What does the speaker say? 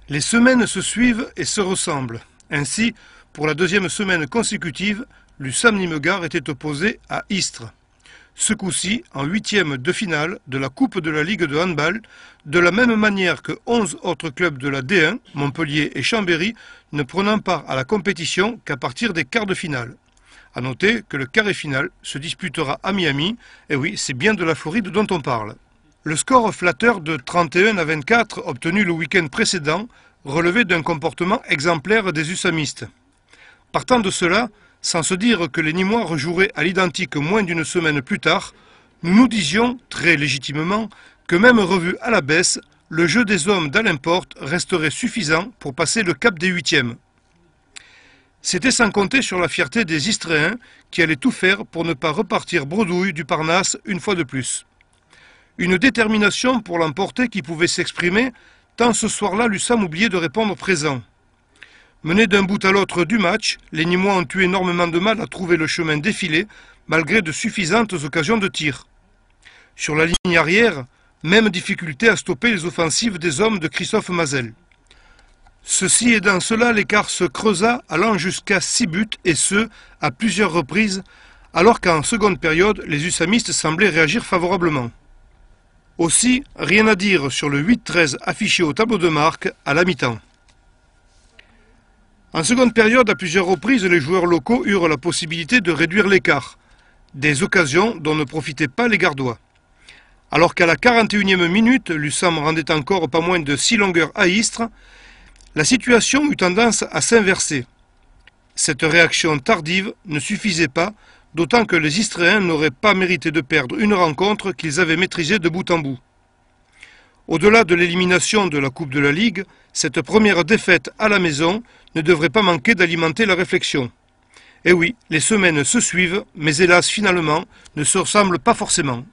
Les semaines se suivent et se ressemblent. Ainsi, pour la deuxième semaine consécutive, l'USAM Nimegard était opposé à Istres. Ce coup-ci, en huitième de finale de la Coupe de la Ligue de handball, de la même manière que 11 autres clubs de la D1, Montpellier et Chambéry, ne prenant part à la compétition qu'à partir des quarts de finale. A noter que le carré final se disputera à Miami, et oui, c'est bien de la Floride dont on parle. Le score flatteur de 31-24 obtenu le week-end précédent relevait d'un comportement exemplaire des USAMistes. Partant de cela, sans se dire que les Nîmois rejoueraient à l'identique moins d'une semaine plus tard, nous nous disions, très légitimement, que même revu à la baisse, le jeu des hommes d'Alain Porte resterait suffisant pour passer le cap des huitièmes. C'était sans compter sur la fierté des Istréens qui allaient tout faire pour ne pas repartir bredouille du Parnasse une fois de plus. Une détermination pour l'emporter qui pouvait s'exprimer, tant ce soir-là l'USAM oubliait de répondre présent. Menés d'un bout à l'autre du match, les Nîmois ont eu énormément de mal à trouver le chemin défilé, malgré de suffisantes occasions de tir. Sur la ligne arrière, même difficulté à stopper les offensives des hommes de Christophe Mazel. Ceci aidant cela, l'écart se creusa, allant jusqu'à 6 buts, et ce, à plusieurs reprises, alors qu'en seconde période, les USAMistes semblaient réagir favorablement. Aussi, rien à dire sur le 8-13 affiché au tableau de marque à la mi-temps. En seconde période, à plusieurs reprises, les joueurs locaux eurent la possibilité de réduire l'écart, des occasions dont ne profitaient pas les Gardois. Alors qu'à la 41e minute, l'USAM rendait encore pas moins de 6 longueurs à Istres, la situation eut tendance à s'inverser. Cette réaction tardive ne suffisait pas, d'autant que les Istréens n'auraient pas mérité de perdre une rencontre qu'ils avaient maîtrisée de bout en bout. Au-delà de l'élimination de la Coupe de la Ligue, cette première défaite à la maison ne devrait pas manquer d'alimenter la réflexion. Et oui, les semaines se suivent, mais hélas finalement ne se ressemblent pas forcément.